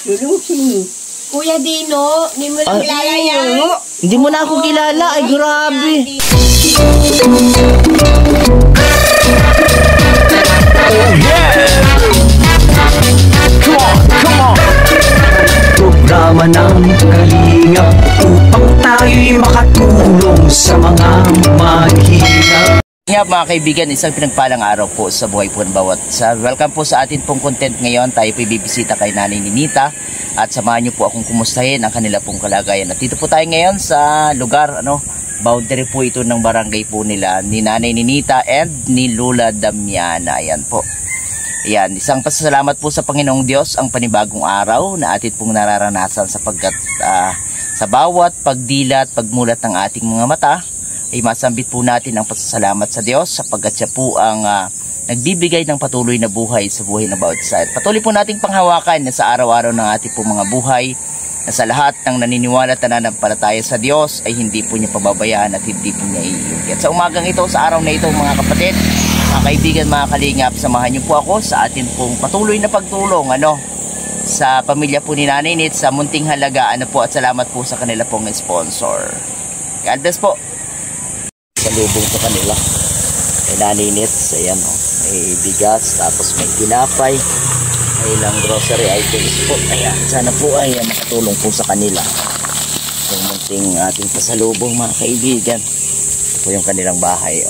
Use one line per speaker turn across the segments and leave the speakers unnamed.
Lulusin. Kuya Dino, hindi mo kilala yan.
Hindi mo na ako kilala. Ay, grabe.
Oh yeah! Come on, come on! Programa ng Kalingap upang tayo'y makatulong sa mga mahirap.
Nga mga kaibigan, isang pinagpalang araw po sa buhay po ng bawat isa. Welcome po sa atin pong content ngayon. Tayo po bibisita kay Nanay Ninita at samahan niyo po akong kumustahin ang kanila pong kalagayan. At dito po tayo ngayon sa lugar, boundary po ito ng barangay po nila ni Nanay Ninita and ni Lola Damiana. Ayan po. Ayan, isang pasasalamat po sa Panginoong Diyos ang panibagong araw na atin pong nararanasan sapagkat sa bawat pagdilat, pagmulat ng ating mga mata ay masambit po natin ang pasasalamat sa Diyos sapagkat siya po ang nagbibigay ng patuloy na buhay sa buhay ng bawat isa. Patuloy po nating panghawakan na sa araw-araw ng ating po mga buhay na sa lahat ng naniniwala at nananampalataya sa Diyos ay hindi po niya pababayaan at hindi po niya iiuwi. At sa umagang ito, sa araw na ito mga kapatid, mga kaibigan, mga kalingap, samahan niyo po ako sa atin pong patuloy na pagtulong sa pamilya po ni Nanay Nit sa munting halaga po at salamat po sa kanila pong sponsor. God bless po. Salubong sa kanila may Nanay Nit, ayan may bigas, tapos may tinapay, may ilang grocery items po. Ayan, sana po ay makatulong po sa kanila yung munting ating pasalubong mga kaibigan. Ito po yung kanilang bahay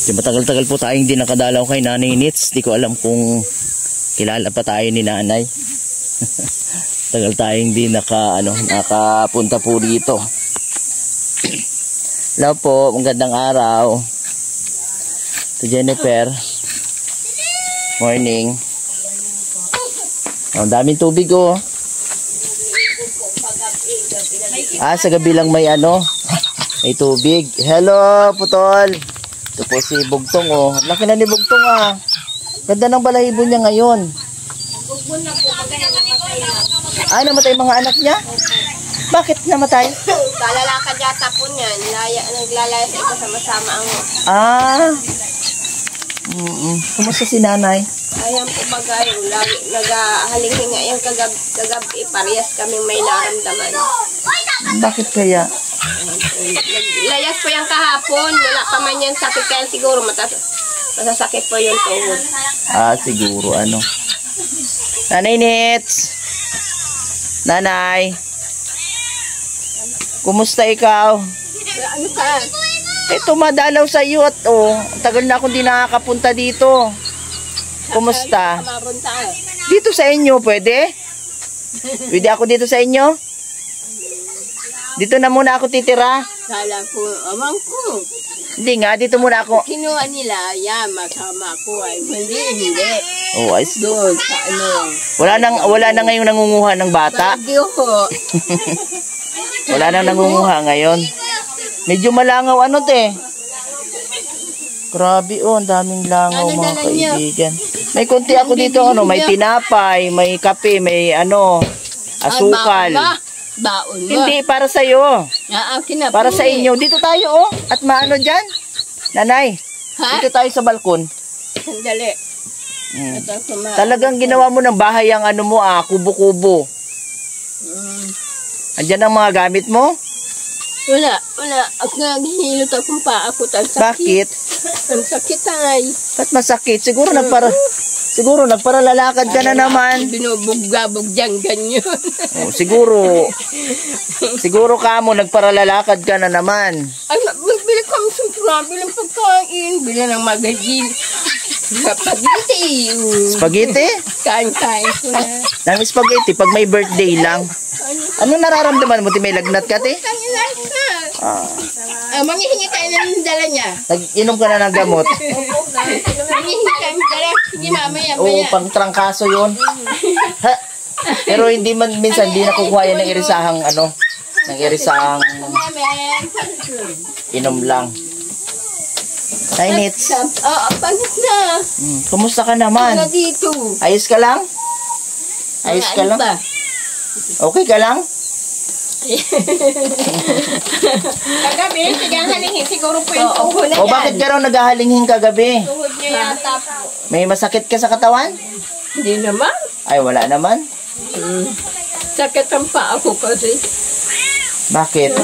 matagal-tagal po tayong hindi nakadalaw kay Nanay Nits. Di ko alam kung kilala pa tayo ni Nanay. Tagal tayong hindi nakapunta po dito. Hello po, magandang araw. To Jennifer. Morning. Ang daming tubig sa gabi lang may may tubig. Hello, Putol. Ito po si Bugtong Laki na ni Bugtong Ganda ng balahibo niya ngayon. Namatay mga anak niya? Bakit namatay?
Kalalakad yata po niyan. Naglalaya sa iba sama-sama ang...
Kumusta si Nanay?
Ayan po bagay. Nagahalinghinga yung kagabi. Parehas kaming may naramdaman.
Bakit kaya?
Layas po yung kahapon. Wala pa man yan sakit. Kaya siguro masasakit po yung tuhod.
Siguro Nanay Nits! Nanay! Kumusta ikaw?
Ano ka?
Madalaw sa iyo at tagal na akong di nakakapunta dito. Kumusta? Dito sa inyo, pwede? Pwede ako dito sa inyo? Dito na muna ako titira.
Kala ko, amang ko.
Hindi nga, dito muna ako.
Kinuha nila, masama ko ay. Hindi.
Ayos.
Doon, sa
Wala na ngayon nangunguha ng bata.
Bagyo ko.
Wala nang nangunguha ngayon. Medyo malangaw Grabe ang daming langaw mga kaibigan. May konti ako dito may tinapay, may kape, may asukal.
Baon mo.
Hindi, para sa iyo. Para sa inyo. Dito tayo at diyan. Nanay. Dito tayo sa balkon.
Sandali.
Talagang ginawa mo ng bahay ang kubo-kubo. Andiyan ang mga gamit mo?
Wala. At naghihilot akong paa ko.
Bakit?
Ang sakit ay.
Ba't masakit? Siguro nagparalalakad ka na naman.
Binubog-gabog dyan, ganyan.
Siguro ka mo, nagparalalakad ka na naman.
Ay, magbili kami sa grabe ng pagkain. Bili ng magazine. Spaghetti.
Spaghetti?
Kain ko na.
Nang spaghetti, pag may birthday lang. Ano nararamdaman mo? May lagnat ka, te?
Manghihingi tayo ng dala niya.
Nag-inom ka na ng gamot?
Manghihingi tayo ng dala. Sige, mamaya.
Pang trangkaso yun. Pero hindi man minsan, hindi nakukuha yan ng irisahang inom lang. Nay Nits.
Pangit na.
Kumusta ka naman?
Dito.
Ayos ka lang? Okay ka lang?
Kagabi, naghahalingin siguro po yung tuhod na yan.
Bakit ka raw naghahalingin kagabi?
Tuhod niya yata po.
May masakit ka sa katawan?
Hindi naman.
Ay, wala naman.
Sakit ang paa ko kasi.
Bakit?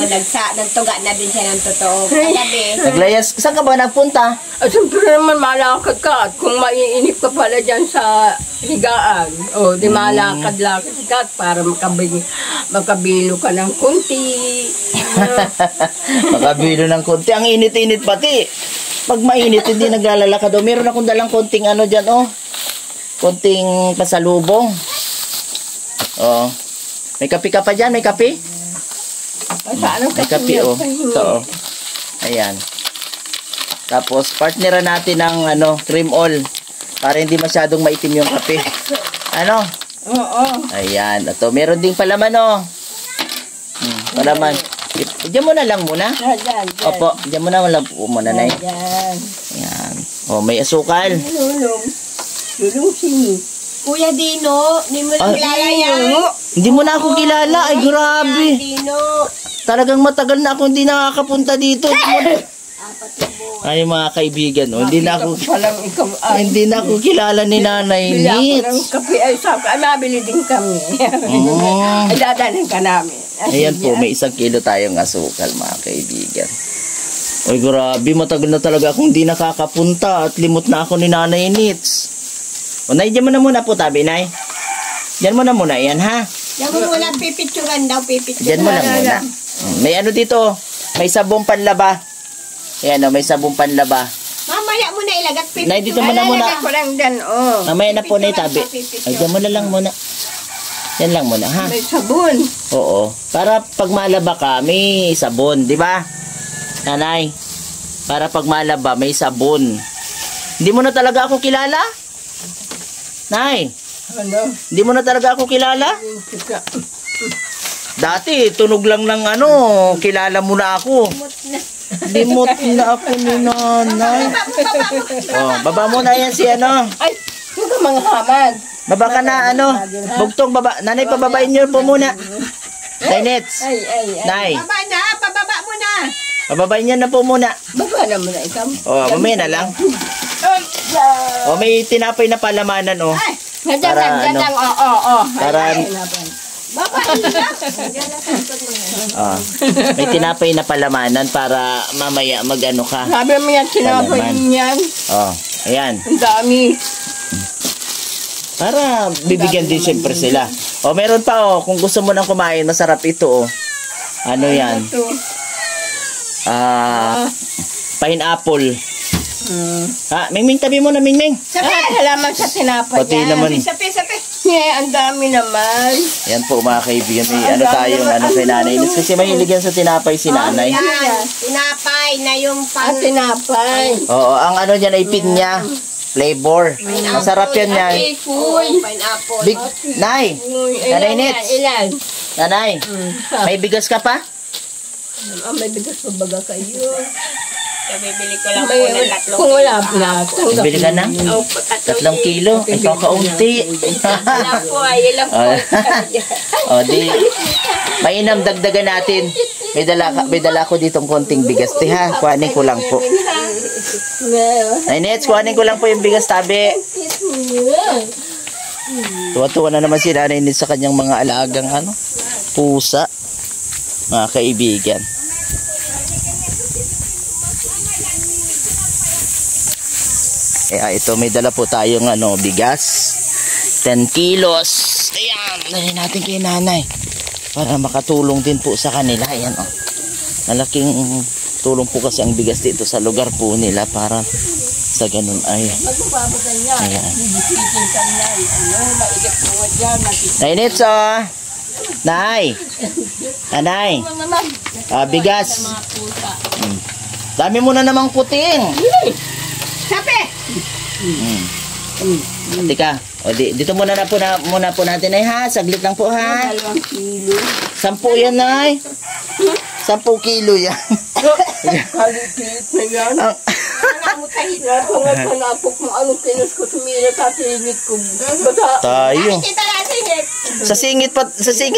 Nagtuga na din siya ng totoo. Kagabi.
Naglayas. Saan ka ba nagpunta?
Siyempre naman malakad ka. At kung maiinip ka pala dyan sa higaan, di malakad-lakad ka para makabilo ka ng kunti.
Makabilo ng konti. Ang init-init pati. Pag mainit, hindi naglalakad. Meron akong dalang konting ano dyan, konting pasalubong. May kape ka pa dyan? May kape? May kape, Ito, Ayan. Tapos, partneran natin ng cream oil. Para hindi masyadong maitim yung kape. Ano?
Oo.
Ayan. Ito, meron ding palaman, palaman. Diyan mo na lang muna.
Diyan.
Opo, diyan mo na lang po muna, Nay.
Diyan.
Ayan. May asukal.
Lulong sini. Kuya Dino, hindi mo lang kilala yan.
Hindi mo na ako kilala. Ay, grabe.
Dino.
Talagang matagal na ako hindi nakakapunta dito. Ay, mga kaibigan, hindi na ako kilala ni Nanay Nits.
Ng kape ay sabi, mabili din kami. Ay, dadanin ka namin.
Ayan po, may 1 kilo tayong asukal, mga kaibigan. Ay, grabe, matagal na talaga akong hindi nakakapunta at limot na ako ni Nanay Nits. Nay, diyan mo na muna po, tabi, Nay. Diyan mo na muna, yan, ha?
Diyan mo muna, pipicturan daw, pipicturan.
Diyan mo lang muna. May dito, may sabong panlaba. Ayan, may sabong panlaba.
Mamaya mo na ilagay, pipicturan.
Nay, dito mo na muna.
Ko lang dyan,
Mamaya na po, Nay, tabi. Ay, diyan mo na lang muna. Yan lang muna, ha?
May sabon.
Oo. Para pag malaba ka, may sabon, di ba? Nanay, para pag malaba, may sabon. Hindi mo na talaga ako kilala? Nay, hindi mo na talaga ako kilala? Dati, tunog lang ng kilala mo na ako. Limot na ako ni Nanay. Baba mo na yan si
Ay, huwag ka mga hamad.
Baba ka na, bugtong baba. Nanay, pababain niyo po muna. Nay Nets. Nay.
Pababa mo na.
Pababain niyo na po muna.
Baba na mo na ikaw.
Mamaya na lang. May tinapay na palamanan,
Ay, nandiyan lang,
Para,
Baba,
may tinapay na palamanan para mamaya mag-ano ka.
Sabi mo yan, tinapay yan.
Ayan.
Ang dami.
Para bibigyan din siyempre sila. Meron pa, kung gusto mo nang kumain, masarap ito, Ano yan? Pineapple. Mingming, tabi mo na, Mingming.
Salamat sa tinapay
Pati
yan.
naman.
Sapi. Ang dami naman.
Yan po, mga kaibigan. May tayong kay Nanay Nits. Kasi mahilig yan sa tinapay si Nanay.
Tinapay na yung tinapay.
Oo, ang niyan ay pinya. Flavor. Masarap yan yan.
Pineapple.
Nay! Nanay Nits.
Ilan?
Nanay, may bigas ka pa?
May bigas pa baga kayo.
Bibili ko lang po ng 3
Kung wala na.
Bibili ka na? 3 kilo. Ay, kakaunti.
Wala po, ilang po.
Di. Mainam, dagdagan natin. May dala ko ditong konting bigas. Ha, kuhanin ko lang po. Ay, Nets, kuhanin ko lang po yung bigas, tabi. Tuwa-tuwa na naman si Nanay Nets sa kanyang mga alagang pusa. Mga kaibigan. Ito, may dala po tayong bigas. 10 kilos. Ayan, dali natin kay Nanay. Para makatulong din po sa kanila. Ayan, malaking tulong po kasi ang bigas dito sa lugar po nila. Para sa ganun ay. Ayan. Nay Nets, Nay. Nanay. Bigas. Dami mo na namang puting.
Sapi!
Teka, dito muna po natin ay ha, saglit lang po ha.
2 kilo.
10 yan ay. 10 kilo yan.
Kalikit na yan. Panapok mo anong kinos ko tumira sa singit ko.
Tayo. Sa singit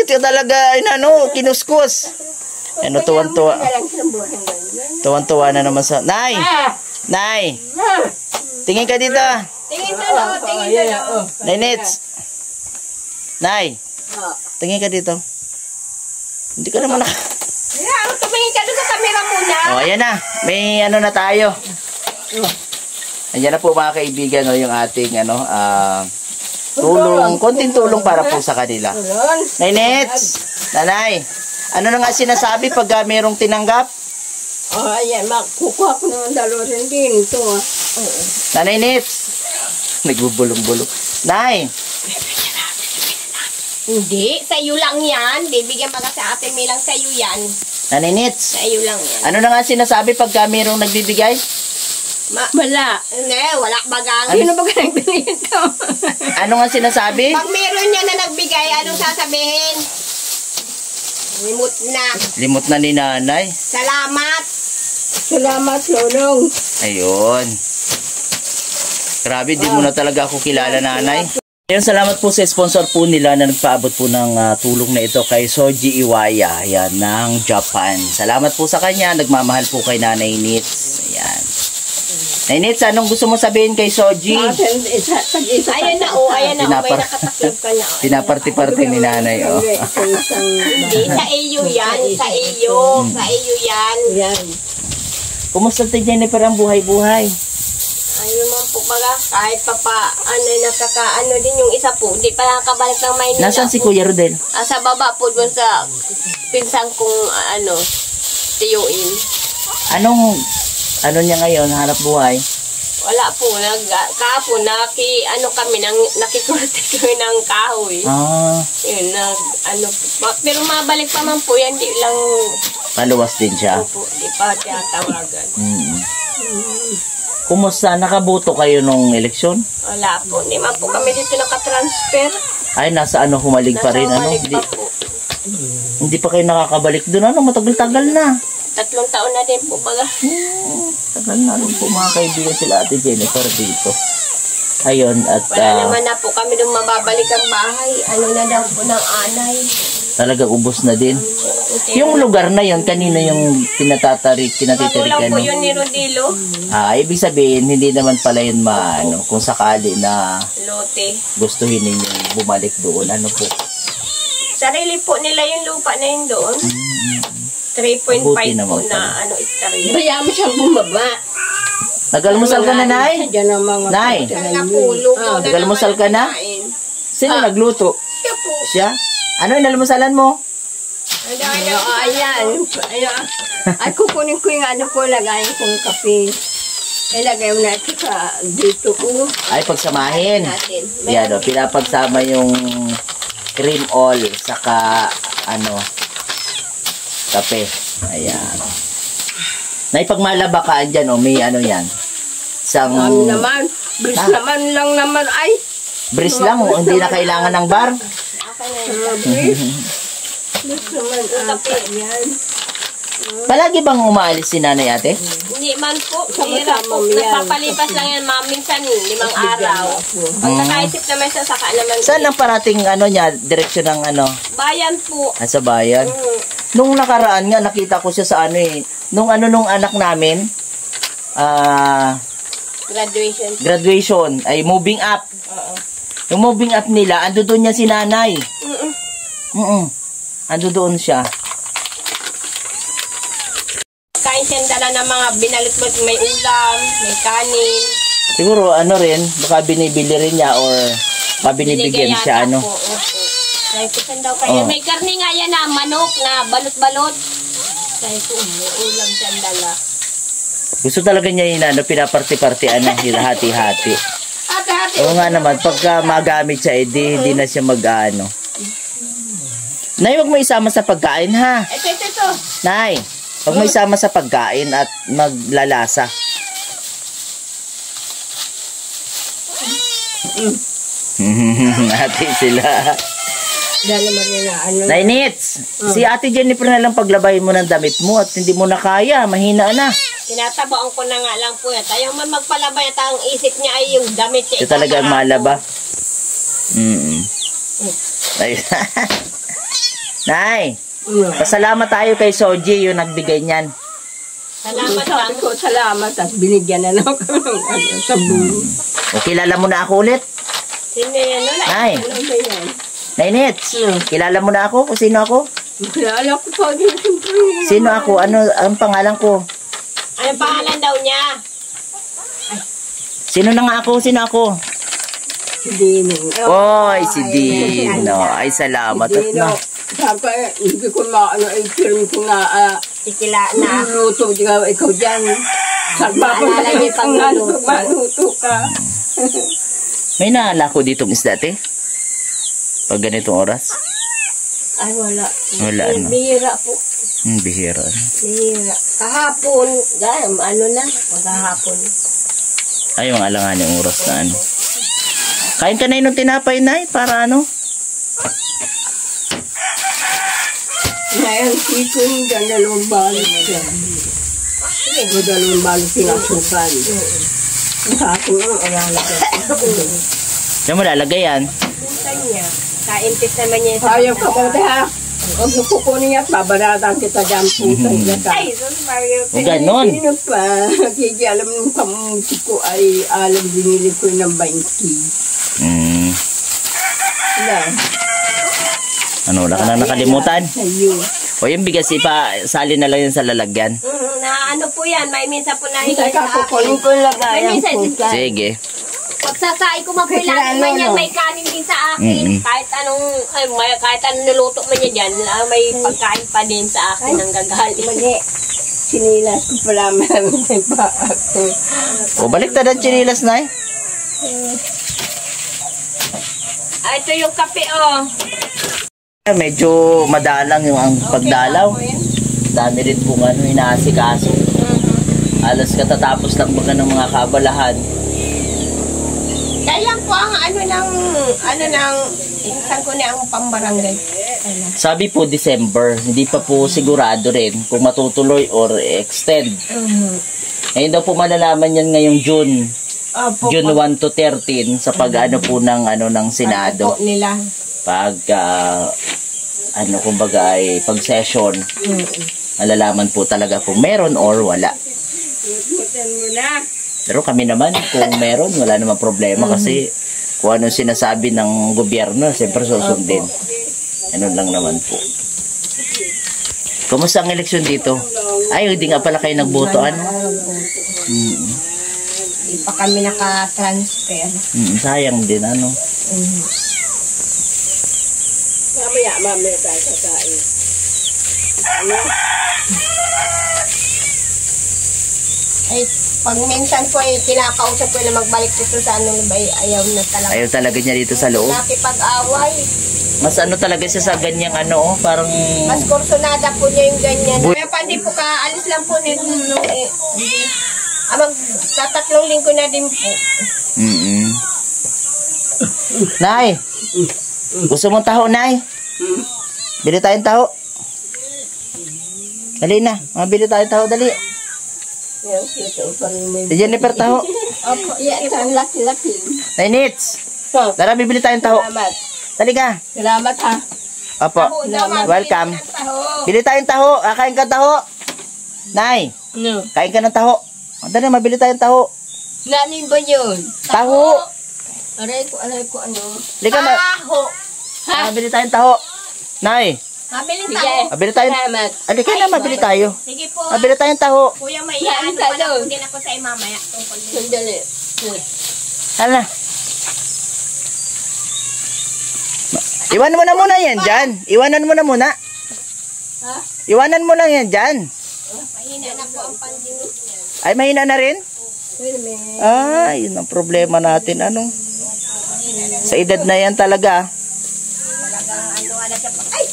ka talaga kinuskus. Tuwan-tuwa. Tuwan-tuwa na naman sa. Nay! Nay! Tingin ka dito.
Tingin doon, tingin doon.
Nay Nets. Nay. Tingin ka dito. Hindi ka naman
Yeah, tumingin ka doon sa camera muna.
Oh, ayan na. May ano na tayo. Ayan na po mga kaibigan, yung ating tulong, konting tulong para po sa kanila. Nainits, nanay, ano na nga sinasabi pag merong tinanggap?
Ayan, kukuha ko naman dalawa rin din ito.
Nanay Nits, nagbubulong-bulong. Nay,
Hindi, sa iyo lang yan. Bibigyan mga sa ate may lang sa iyo yan.
Nanay Nits,
Sa iyo lang yan.
ano na nga sinasabi pag merong nagbibigay?
Wala.
Hindi, wala bagang.
Sino ba ka nagbili ito?
Ano nga sinasabi?
Pag meron niya na nagbigay, anong sasabihin? Limot na.
Limot na ni nanay.
Salamat.
Salamat, Lolong.
Ayun. Grabe, di mo na talaga ako kilala, nanay. Ayun, salamat po sa sponsor po nila na nagpaabot po ng tulong na ito kay Soji Iwaya, ayan, ng Japan. Salamat po sa kanya, nagmamahal po kay Nanay Nits. Ayan. Nanay Nits, anong gusto mo sabihin kay Soji?
Ayan na, ayan na. May nakataklog ka na.
Pinaparti-parti ni Nanay, oh.
Hindi, sa iyo yan. Sa iyo. Sa iyo yan.
Yan.
Kumusta tayo, Jennifer, ang buhay-buhay?
Ayun naman po baga, kahit nakakaano din yung isa po. Hindi pa nakakabalik ng Maynila.
Nasaan si
po.
Kuya Rodel?
Sa baba po dun sa pinsang kong tiyuin.
Ano niya ngayon, hanap buhay?
Wala po. Kahapon, nakikurte kami ng kahoy. Yun, pero mabalik pa man po yan. Di lang,
Maluwas din siya.
po, di pa tinatawagan.
Kumusta? Nakaboto kayo nung eleksyon?
Wala po. Hindi man po kami dito nakatransfer.
Ay, nasa humalig pa rin.
Nasa
Hindi,
pa po.
hindi pa kayo nakakabalik doon. Matagal-tagal na.
3 taon na din po baga.
Tagal na rin po mga kaibigan sila Ate Jennifer dito. Ayun, at
Wala naman na po kami doon mababalik ang bahay. Ano na daw po ng anay.
talagang ubos na din. Yung lugar na yon kanino yung kinatitirikan
Magulang po
mo?
yun ni Rodilo.
Ibig sabihin, hindi naman pala yun kung sakali na
Lote.
gustuhin ninyo bumalik doon. Ano po?
Sarili po nila yung lupa na yun doon. 3.5
Mabuti
po
naman
na
pala.
hektarya.
Bayaan mo siyang bumaba.
Nagalmusal ka na, Nay?
Diyan ang mga
Nay.
Sana po, luto na
Nag-almusal ka na?
naman.
Sino nagluto?
Siya po.
Siya? Ano yung nalmusalan mo?
Ayan. Ay, kukunin ko yung ko, lagayin kong kape. Ilagay mo natin sa dito ko.
Ay, pagsamahin.
Natin.
Yan, pinapagsama yung cream oil saka kape. Ayan. Naipagmalaba ka dyan, may yan. Isang
Naman, bris naman lang naman ay.
bris lang, hindi na kailangan ng bar.
Bris. Bris naman, kape. Yan.
Palagi bang umaalis si nanay ate?
Hindi man po.
Sama-sama
Hirap po.
mo yan.
Nagpapalipas lang yan, ma'am. Minsan 5 araw. Pag nakaisip naman siya, saka naman.
Saan ang parating niya, direksyon ng
Bayan po.
sa bayan? Nung nakaraan nga, nakita ko siya sa nung anak namin,
Graduation.
graduation, ay moving up. Yung moving up nila, ando doon niya si nanay. Ando doon siya.
Kain siyang dala ng mga binalit-balit. May ulam, may kanin.
Siguro baka binibili rin niya or binibigyan
Binigay
siya
yata po. Opo. Kahit saan daw kayo.
Oh.
May karne nga yan na manok na balot-balot. Kahit po, may ulam siyang dala.
Gusto talaga niya yung pinaparte-parte hati-hati.
Ate-hati.
Oo nga naman, pagka magamit siya, hindi na siya Nay, wag mo isama sa pagkain, ha?
Ito.
Nay, wag mo isama sa pagkain at maglalasa. Ate sila.
Dahil naman
Nay Nits, si Ate Jennifer na lang paglabayin mo ng damit mo at hindi mo na kaya, mahina na.
Tinatabaan ko na nga lang po yan. Tayo man magpalabay at ang isip niya ay yung damit niya.
Ito talaga ang malaba. Nay, pasalamat tayo kay Soji yung nagbigay niyan.
Salamat
Sabi
lang.
ko, salamat at binigyan na lang ako ng sabon.
O kilala mo na ako ulit?
Sino yan? Wala.
Nay,
Ano ba yan?
Nainits, kilala mo na ako kung sino ako?
Kilala ko pa din, siyempre.
Sino ako? Ano ang pangalan ko?
Anong pangalan daw niya?
Sino na nga ako? Sino ako?
Si Dino.
Oy, si Dino. Ay, salamat. At na.
Sabi ko, hindi ko maano, ay film ko na,
Sikila na.
luto, ikaw dyan. Sabi ko,
Naalala niyo pag naluto.
maluto ka.
May naala ko ditong isda, te? Pag ganitong oras?
Ay, wala.
Wala, ano?
Bihira po.
Bihira.
Bihira. Kahapon. Ano na? Maghahapon.
Ay, yung alangan yung oras na ano. Kain ka na yun ng tinapay, Nay, para ano?
Ngayon, siko yung dalawang balot dyan. O dalawang balot pinasukan. Sa akin ang alalagay.
Diyan mo lalagay yan.
Minsan niya. Kaintis naman niya sa
Ayaw ka mo, ha? Huwag mo kukunin niya, babaratan kita dyan po sa ilata.
Ay, sus, Mario.
O ganon.
Sino pa? Kaya alam ng kamuti ko ay alam binili ko ng 20. Wala.
Ano, wala ka na nakalimutan?
Sa'yo.
O yung bigas, sali na lang yan sa lalagyan.
Na ano po yan, may minsan po
Hindi
nahingi
ka
sa
kukunin
akin.
ko lagay ang
Minsan,
puta.
Sige.
Pag sasay ko man po
Kasi
lagi
ano,
man yan,
no?
may kanin din sa akin. Kahit anong niluto man yan dyan, may pagkain pa din sa akin ng gagali.
Mali. Sinilas ko pala maraming pa ako.
O baliktad ang chinilas, Nay.
Ito yung kape, oh.
Medyo madalang yung ang pagdalaw. Dami rin pong ano, inaasikaso. Alas katatapos lang baga ng mga kabalahan.
Kaya po ang insan ko na ang pambarangay.
Sabi po December, hindi pa po sigurado rin kung matutuloy or extend. Ngayon daw po malalaman yan ngayong June. June 1 to 13 sa pag-ano po ng Senado.
Po nila.
Pag kumbaga ay pag-session. Malalaman po talaga kung meron or wala. Pero kami naman, kung meron, wala namang problema kasi kung ano sinasabi ng gobyerno, siyempre susundin. Ano lang naman po. Kumusta ang eleksyon dito? Ay, hindi nga pala kayo nagboto, ano?
Hindi pa kami naka-transfer.
Sayang din, ano?
Mamaya tayo kakain.
Ay, pag minsan po ay kinakausap ko na magbalik dito sa ano ba, ayaw na talaga.
Ayaw talaga niya dito sa loob.
Nakipag-away.
Mas ano talaga siya sa ganyang ano, parang...
Mas kursonada po niya yung ganyan. Kaya pa hindi po kaalis lang po nito. Magtatatlong linggo na din po.
Nay! Gusto mong taho, Nay? Bili tayong taho. Dali na. Mabili tayong taho, dali. Si Jennifer taho.
Opo, yan. Ang laki-laki.
Nainits. Tara, bibili tayong taho.
Salamat.
Dali ka.
Salamat, ha?
Opo. Welcome. Bili tayong taho. Kain ka taho. Nay,
No.
kain ka ng taho. Dali, mabili tayong taho.
Nanin ba yun?
Taho.
Aray ko, ano?
Dali ka, mabili tayong taho. Nay,
Mabilis
Sige.
tayo.
mabili tayong...
Salamat.
Ali ka na, mabili tayo.
Sige po.
Mabili tayong taho.
Kuya, may
Yan,
ano pa
talo.
lang din ako sa mamaya. Tungkol din.
Sandali.
Ano na? Iwanan mo na muna yan dyan. Iwanan mo na muna.
Ha?
Iwanan mo na yan dyan.
Mahina na po ang pandemic niya.
Ay, mahina na rin?
Wait a minute.
Ay, yun ang problema natin. Ano? Sa edad na yan talaga.
Talagang ano siya. Ay!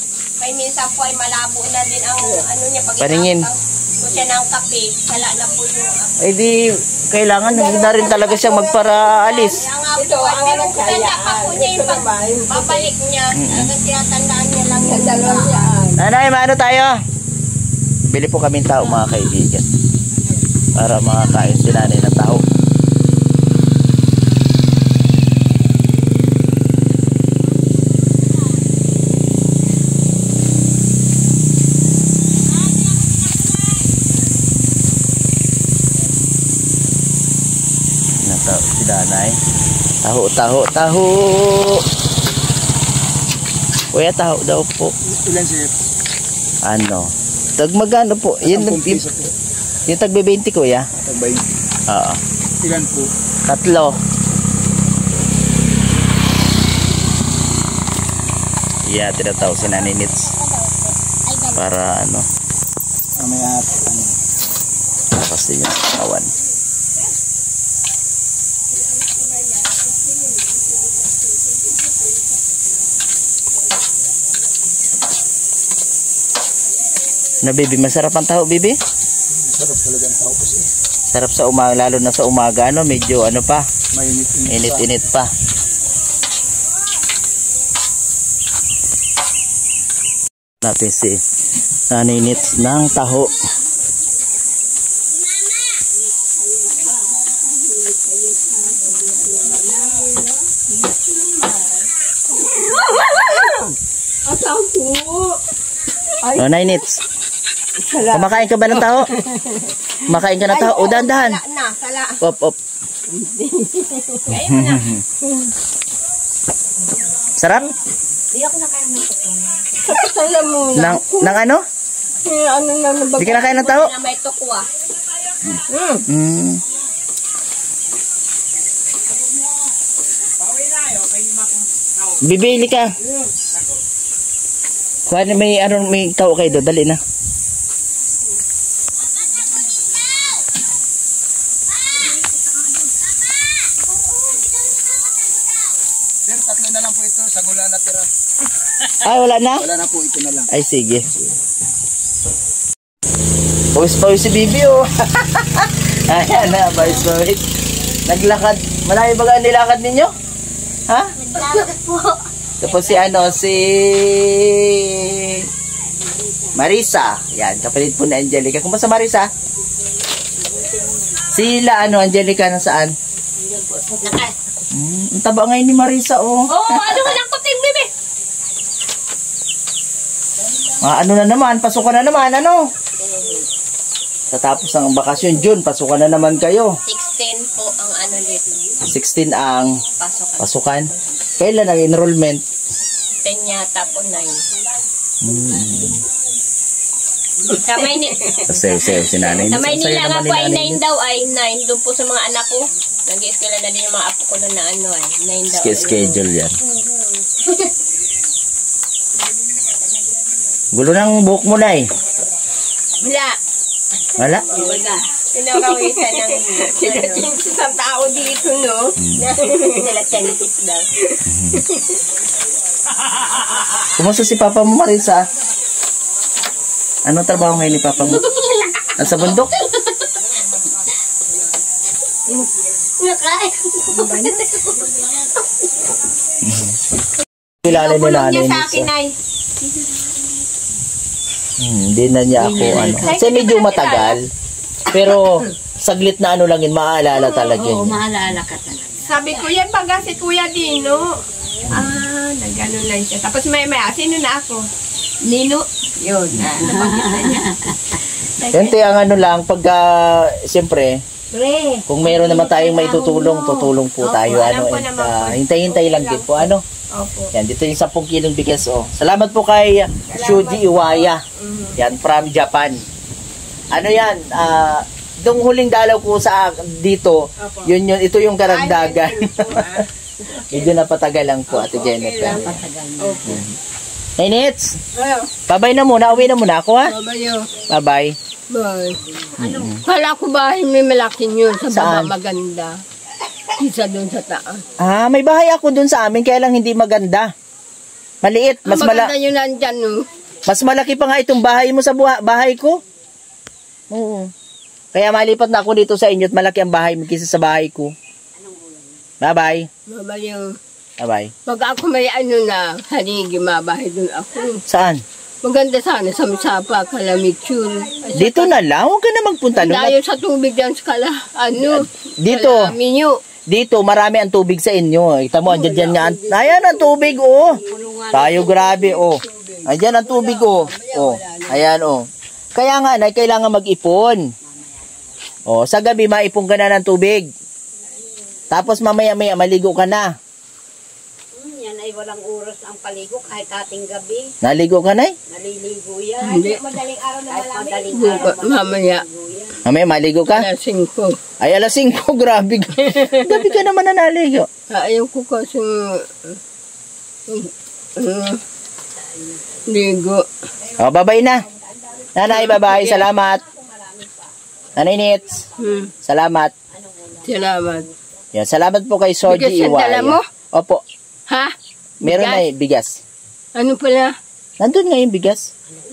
May minsan po ay malabo na din ang ano niya. Pag
Paningin.
po siya ng kape, sala na po yung
Ay, di, kailangan na rin talaga siya magparaalis.
Kaya nga
Ito,
po,
ang
pero
ano,
tanda pa po niya yung
ito naman.
babalik niya. Kasi tinatandaan niya lang
Sa
yung
dalawang yan.
Nanay, maano tayo? Bili po kaming tao, mga kaibigan. Para makakain si nanay ng tao. Si nanay. Taho. Kuya, taho daw po.
Ilan sir?
Ano? Magano po? Yun,
10 piso po.
yung tagbe 20 kuya?
Tagbay.
Oo.
Ilan po?
3. Yeah, tinatawag si Nanay Nits. Para ano?
May at ano?
Tapos din yung kawan. Na baby, masarap ang taho, baby?
Sarap talaga ang tao kasi.
Sarap sa umaga, lalo na sa umaga, ano, medyo ano pa,
Mainit-init.
init-init pa. Natin si Nanay Nits ng taho. Oh, Nanay Nits. Kumakain ka ba ng taho? Kumakain ka ng taho? O, dahan-dahan.
Sala.
Op, op. Sarap?
Di ako nakain ng tukong.
Alam mo na.
Nang ano?
Ano na nabag...
Hindi ka nakain ng taho?
Na may tukwa.
Mm. Bibili ka. Kuha na may taho kayo doon. Dali na.
Sir, 3 na lang po ito. Sa gula na tira.
Ay, wala na?
Wala na po, ito na lang.
Ay, sige. Pawis-pawis si Bibi, oh. Ayan na, pawis-pawis. Naglakad. Malayo ba ang nilakad ninyo? Ha?
Naglalakad po.
Tapos si Marisa. Yan, kapalit po na Angelica. Kumusta Marisa? Sila, Angelica, nasaan? Ang taba ngayon ni Marisa, oh.
Ano ka lang kuting, bebe?
Ano na naman, pasukan na naman, ano? Tatapos ang bakasyon, June, pasukan na naman kayo.
16 po ang ano dito.
16 ang
Pasok.
pasukan. Kailan ang enrollment?
10 yata po 9. Sa Maynila.
Sayo, si nanay.
Sa Maynila nga
Sayo naman
po ay
ni nanay
9 daw ay 9. Doon po sa mga anak ko. Nag-i-eskwela na din yung mga apo ko noon na ano ay 9 daw.
Schedule yan. Gulo ng buhok mo na eh.
Wala.
Wala?
Wala. Pinakawisan ng
Isang tao dito, no?
nila chances daw.
Kumusta si Papa mo, Marisa? Anong trabaho ngayon ni Papa mo? Nasa bundok?
Nakain.
Kilala ni nanay
niya sa
Nitsa.
akin ay.
Hindi na niya ako ano. Kasi medyo matagal. Pero saglit na ano lang yun, maaalala talaga yun.
maalala ka talaga.
Sabi ko, yan baga si Kuya Dino. Nagano lang siya. Tapos maya, sino na ako? Nino. Yun. Nabanggit na niya.
Yan ang ano lang, pagka, siyempre, kung mayroon naman tayong may tutulong po tayo.
alam
Ano,
ko
and,
naman po.
hintay-hintay lang din po. Ano?
Opo.
Yan, dito yung 10 kilong bigas. Oh. Salamat po kay Shuji Iwaya. Yan, from Japan. Ano yan? Itong huling dalaw ko sa dito, ito yung karagdagan. Medyo napatagal lang po, Ate Jennifer.
Opo.
Hey, Nits!
Ayo.
Babay na muna. Uwi na muna ako, ha?
Babayo.
Bye-bye.
Bye. Kala ko ba may malaking yun sa
Saan?
baba maganda. Isa doon sa taas.
May bahay ako dun sa amin, kaya lang hindi maganda. Maliit.
Maganda yun nandyan, no?
Mas malaki pa nga itong bahay mo sa bahay ko. Oo. Kaya malipat na ako dito sa inyo at malaki ang bahay mo kaysa sa bahay ko. Bye-bye.
Babayo.
Bye-bye.
Pag ako may ano na, haligi mabahay doon ako.
Saan?
Maganda sana sa Misapa, Kalamitsur.
Dito na lang. Huwag ka na magpunta doon.
Layo sa tubig dyan sa
Dito.
Kalaminyo.
Dito, marami ang tubig sa inyo. Kita mo, andyan dyan nga. Ayan ang tubig, oh. Tayo, grabe, oh. Andyan ang tubig, oh. Oh. Ayan, oh. Kaya nga, kailangan mag-ipon. Oh, sa gabi, maipon ka na ng tubig. Tapos mamaya-maya, maligo ka na.
Yan ay
ay walang oras ang paligo kahit ating gabi.
Naligo ka, Nay?
Naliligo yan.
Hindi.
Madaling araw na
Kahit
malamig.
madaling
Buka,
araw.
mamaya.
Mamaya, maligo ka?
Alas 5.
Ay, alas 5, grabe ka. Gabi ka naman na naligo.
Ayaw ko kasi ligo.
O, babay na. Nanay, babay. Salamat. Nanay Nits, salamat.
Salamat.
Yan, salamat po kay
Bigas
Soji
ang dala
Iwaya.
mo?
Opo,
Ha?
meron
Bigas?
na bigas.
Ano pala?
Nandun nga yung bigas.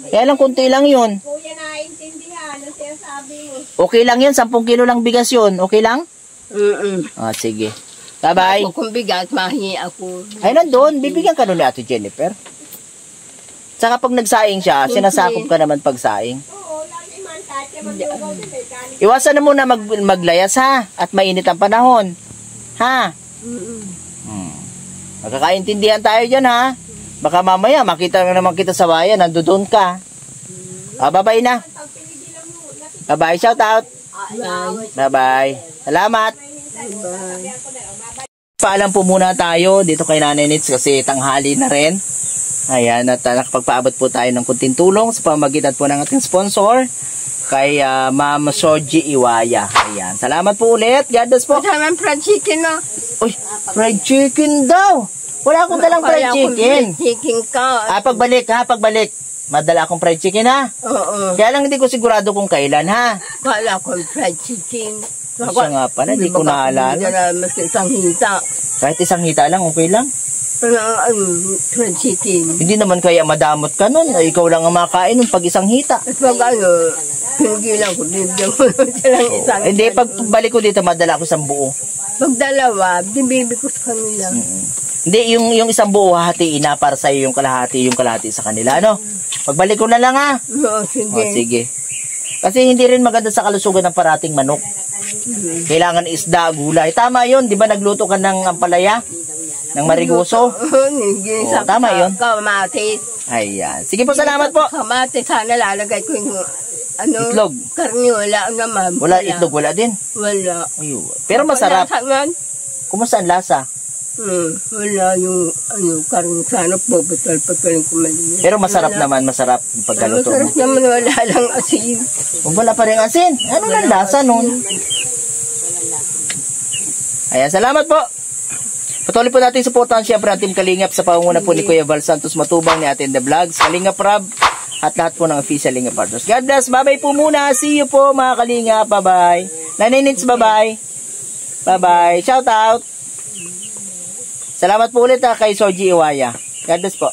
Kaya lang, kunti lang yun.
Kuya, naiintindihan ang sinasabi mo.
Okay lang yun, 10 kilo lang bigas yun. Okay lang? Ah, sige. Bye-bye.
Ako kung bigat, mahi ako.
Ay, nandun. Bibigyan ka nun ni Ate Jennifer. Tsaka pag nagsaing siya, sinasakop ka naman pag saing.
Oo, lagi man, kahit naman lugaw din, may kanin.
Iwasan na muna maglayas ha. At mainit ang panahon. Ha? Magkakaintindihan tayo dyan ha. Baka mamaya makita na naman kita sa bayan. Nandoon ka. Bye-bye na. Bye-bye. Shout out. Bye-bye. Salamat. Paalam po muna tayo dito kay Nanay Nits kasi tanghali na rin. Ayan, at nakapagpaabot po tayo ng kunting tulong sa pamamagitan po ng ating sponsor kay Ma'am Soji Iwaya. Ayan, salamat po ulit. God bless po.
Kasama ang fried chicken mo.
Uy, fried chicken daw. Wala akong dalang fried chicken.
Fried chicken ka.
Pagbalik ha, pagbalik. Madala akong fried chicken ha.
Oo.
Kaya lang hindi ko sigurado kung kailan ha.
Kala ko fried chicken.
Siya nga pala, hindi ko naalala.
Mas isang hita.
Kahit isang hita lang, okay lang.
Pero fried chicken.
Hindi naman kaya madamot ka nun. Ay, ikaw lang ang makain nun pag isang hita.
At pag pinigilan ko, bibigyan ko silang isang.
Hindi, pag balik ko dito, madala ko isang buo.
Pag dalawa, bibibig ko sa kanila.
Hindi, yung isang buo hahatiin na para sa'yo yung kalahati sa kanila, ano? Pagbalik ko na lang ha.
Oo, sige.
O, sige. Kasi hindi rin maganda sa kalusugan ng parating manok. Kailangan isda, gulay. Tama yun, di ba nagluto ka ng ampalaya? Ng marigoso?
Oo,
tama yun.
Kamatis.
Ayan. Sige po, salamat po.
Kamatis, sana lalagay ko yung
Itlog.
Karni, wala naman.
Wala itlog, wala din.
Wala.
Ayun. Pero masarap.
Wala man.
Kumusta ang lasa?
Wala yung karni. Sana po, batal-pataling kumalinis.
Pero masarap naman, masarap yung pagkaluto mo.
Masarap naman, wala lang asin.
Wala pa rin asin. Ano lang lasa nun? Ayan, salamat po. Patuloy po natin supportahan siyempre ang Team Kalingap sa pangunguna po ni Kuya Val Santos Matubang ni Atin The Vlogs, Kalingap Rab, at lahat po ng official Kalingap Partners. God bless. Bye-bye po muna. See you po mga Kalingap. Bye-bye. Nanay Nits, bye-bye. Bye-bye. Shout out. Salamat po ulit kay Soji Iwaya. God bless po.